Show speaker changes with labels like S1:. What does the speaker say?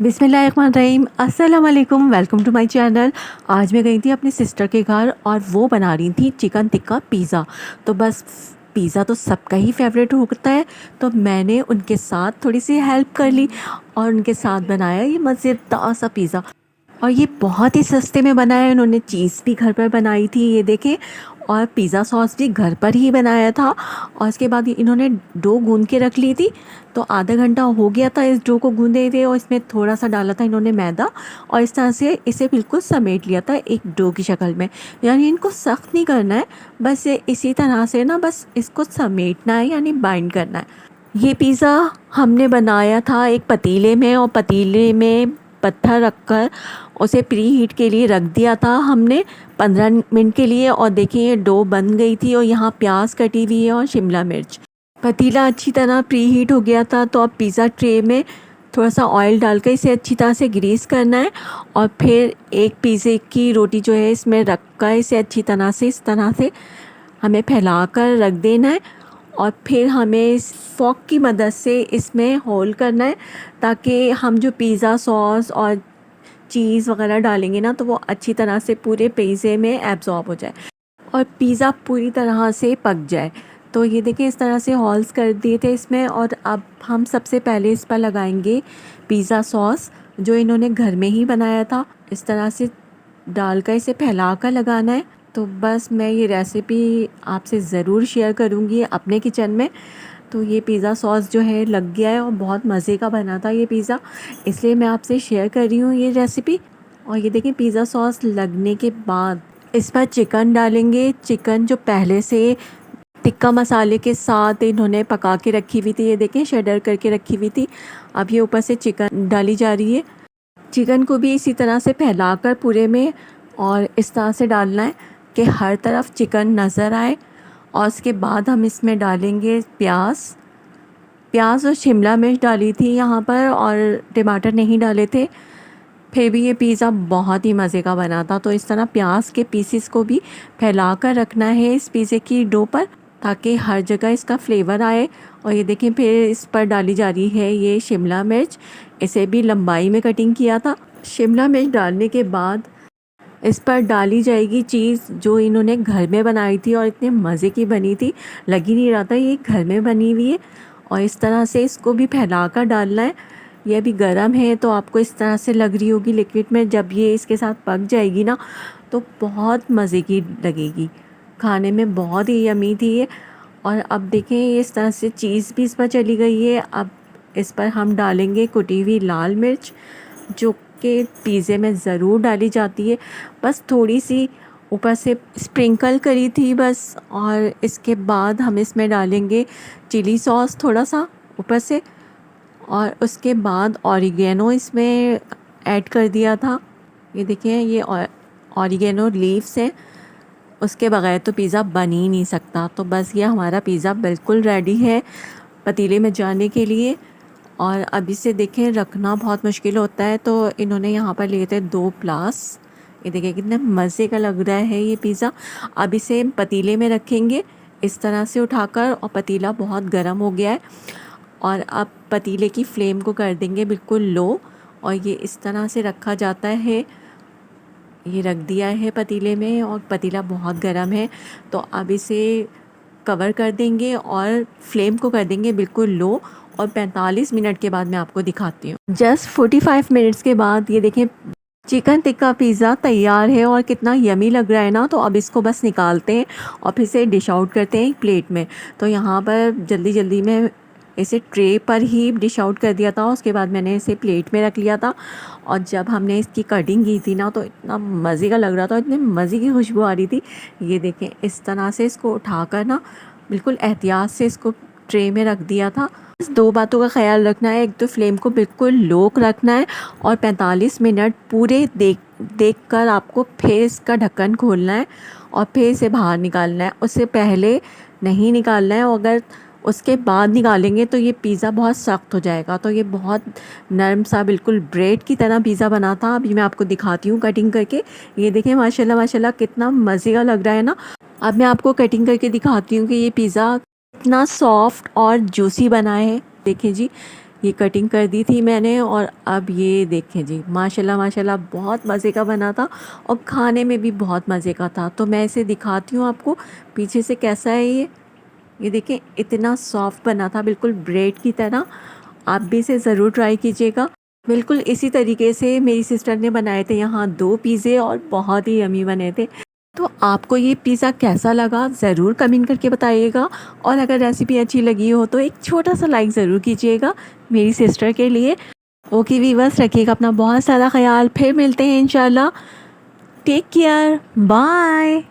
S1: बिस्मिल्लाहिर्रहमानिर्रहीम, अस्सलाम वालेकुम। Welcome to my channel. आज मैं गई थी अपनी सिस्टर के घर और वो बना रही थी चिकन टिक्का पिज़्ज़ा। तो बस पिज़्ज़ा तो सबका ही फेवरेट होता है, तो मैंने उनके साथ थोड़ी सी हेल्प कर ली और उनके साथ बनाया ये मज़ेदार सा पिज़्ज़ा। और ये बहुत ही सस्ते में बना है। उन्होंने चीज़ भी घर पर बनाई थी, ये देखें, और पिज़्ज़ा सॉस भी घर पर ही बनाया था। और उसके बाद इन्होंने डो गूंद के रख ली थी। तो आधा घंटा हो गया था इस डो को गूंदे हुए, और इसमें थोड़ा सा डाला था इन्होंने मैदा, और इस तरह से इसे बिल्कुल समेट लिया था एक डो की शक्ल में। यानी इनको सख्त नहीं करना है, बस ये इसी तरह से ना बस इसको समेटना है, यानी बाइंड करना है। ये पिज़्ज़ा हमने बनाया था एक पतीले में, और पतीले में पत्थर रखकर उसे प्री हीट के लिए रख दिया था हमने 15 मिनट के लिए। और देखिए ये डो बन गई थी, और यहाँ प्याज कटी हुई है और शिमला मिर्च। पतीला अच्छी तरह प्री हीट हो गया था। तो अब पिज़्ज़ा ट्रे में थोड़ा सा ऑयल डालकर इसे अच्छी तरह से ग्रीस करना है, और फिर एक पिज़्ज़े की रोटी जो है इसमें रख कर इसे अच्छी तरह से इस तरह से हमें फैला कर रख देना है। और फिर हमें इस फॉक की मदद से इसमें होल करना है, ताकि हम जो पिज़्ज़ा सॉस और चीज़ वगैरह डालेंगे ना, तो वो अच्छी तरह से पूरे पिज़्ज़े में एब्ज़ॉर्ब हो जाए और पिज़्ज़ा पूरी तरह से पक जाए। तो ये देखिए इस तरह से हॉल्स कर दिए थे इसमें। और अब हम सबसे पहले इस पर लगाएंगे पिज़्ज़ा सॉस, जो इन्होंने घर में ही बनाया था। इस तरह से डालकर इसे फैला कर लगाना है। तो बस मैं ये रेसिपी आपसे ज़रूर शेयर करूँगी अपने किचन में। तो ये पिज़्ज़ा सॉस जो है लग गया है, और बहुत मज़े का बना था ये पिज़्ज़ा, इसलिए मैं आपसे शेयर कर रही हूँ ये रेसिपी। और ये देखिए पिज़्ज़ा सॉस लगने के बाद इस पर चिकन डालेंगे। चिकन जो पहले से टिक्का मसाले के साथ इन्होंने पका के रखी हुई थी, ये देखें शेडर करके रखी हुई थी। अब ये ऊपर से चिकन डाली जा रही है। चिकन को भी इसी तरह से फैलाकर पूरे में और इस तरह से डालना है कि हर तरफ चिकन नज़र आए। और उसके बाद हम इसमें डालेंगे प्याज और शिमला मिर्च डाली थी यहाँ पर, और टमाटर नहीं डाले थे। फिर भी ये पिज़्ज़ा बहुत ही मज़े का बना था। तो इस तरह प्याज के पीसेस को भी फैला कर रखना है इस पिज़्ज़े की डो पर, ताकि हर जगह इसका फ्लेवर आए। और ये देखें फिर इस पर डाली जा रही है ये शिमला मिर्च, इसे भी लंबाई में कटिंग किया था। शिमला मिर्च डालने के बाद इस पर डाली जाएगी चीज़ जो इन्होंने घर में बनाई थी, और इतने मज़े की बनी थी, लग ही नहीं रहा था ये घर में बनी हुई है। और इस तरह से इसको भी फैला कर डालना है। ये अभी गर्म है तो आपको इस तरह से लग रही होगी लिक्विड में, जब ये इसके साथ पक जाएगी ना, तो बहुत मज़े की लगेगी, खाने में बहुत ही यमी थी ये। और अब देखें ये इस तरह से चीज़ भी इस पर चली गई है। अब इस पर हम डालेंगे कुटी हुई लाल मिर्च, जो कि पिज़्ज़े में ज़रूर डाली जाती है, बस थोड़ी सी ऊपर से स्प्रिंकल करी थी बस। और इसके बाद हम इसमें डालेंगे चिली सॉस थोड़ा सा ऊपर से, और उसके बाद ऑरिगेनो इसमें ऐड कर दिया था। ये देखिए ये ऑरिगेनो लीव्स हैं, उसके बगैर तो पिज़्ज़ा बन ही नहीं सकता। तो बस ये हमारा पिज़्ज़ा बिल्कुल रेडी है पतीले में जाने के लिए। और अब इसे देखें रखना बहुत मुश्किल होता है, तो इन्होंने यहाँ पर लिए थे 2 प्लास। ये देखिए कितने मज़े का लग रहा है ये पिज़्ज़ा। अब इसे पतीले में रखेंगे इस तरह से उठाकर, और पतीला बहुत गर्म हो गया है। और अब पतीले की फ्लेम को कर देंगे बिल्कुल लो, और ये इस तरह से रखा जाता है। ये रख दिया है पतीले में, और पतीला बहुत गर्म है। तो अब इसे कवर कर देंगे और फ्लेम को कर देंगे बिल्कुल लो। और 45 मिनट के बाद मैं आपको दिखाती हूँ। जस्ट 45 मिनट्स के बाद ये देखें चिकन टिक्का पिज़्ज़ा तैयार है, और कितना यमी लग रहा है ना। तो अब इसको बस निकालते हैं और फिर से डिश आउट करते हैं एक प्लेट में। तो यहाँ पर जल्दी जल्दी में इसे ट्रे पर ही डिश आउट कर दिया था, उसके बाद मैंने इसे प्लेट में रख लिया था। और जब हमने इसकी कटिंग की थी ना, तो इतना मज़े का लग रहा था, इतने मज़े की खुशबू आ रही थी। ये देखें इस तरह से इसको उठाकर ना बिल्कुल एहतियात से इसको ट्रे में रख दिया था। बस 2 बातों का ख्याल रखना है, एक तो फ्लेम को बिल्कुल लो रखना है, और 45 मिनट पूरे देख कर आपको फिर इसका ढक्कन खोलना है और फिर इसे बाहर निकालना है। उससे पहले नहीं निकालना है, अगर उसके बाद निकालेंगे तो ये पिज़्ज़ा बहुत सख्त हो जाएगा। तो ये बहुत नरम सा बिल्कुल ब्रेड की तरह पिज़्ज़ा बना था। अभी मैं आपको दिखाती हूँ कटिंग करके। ये देखें माशाल्लाह माशाल्लाह कितना मज़े का लग रहा है ना। अब मैं आपको कटिंग करके दिखाती हूँ कि ये पिज़्ज़ा कितना सॉफ्ट और जूसी बना है। देखिए जी ये कटिंग कर दी थी मैंने और अब ये देखें जी, माशाल्लाह माशाल्लाह बहुत मज़े का बना था और खाने में भी बहुत मज़े का था। तो मैं इसे दिखाती हूँ आपको पीछे से कैसा है ये देखें इतना सॉफ्ट बना था, बिल्कुल ब्रेड की तरह। आप भी इसे ज़रूर ट्राई कीजिएगा। बिल्कुल इसी तरीके से मेरी सिस्टर ने बनाए थे यहाँ 2 पिज़्ज़े और बहुत ही यम्मी बने थे। तो आपको ये पिज़्ज़ा कैसा लगा ज़रूर कमेंट करके बताइएगा और अगर रेसिपी अच्छी लगी हो तो एक छोटा सा लाइक ज़रूर कीजिएगा मेरी सिस्टर के लिए। ओके वीवर्स, रखिएगा अपना बहुत सारा ख्याल, फिर मिलते हैं इंशाल्लाह। Take care, bye.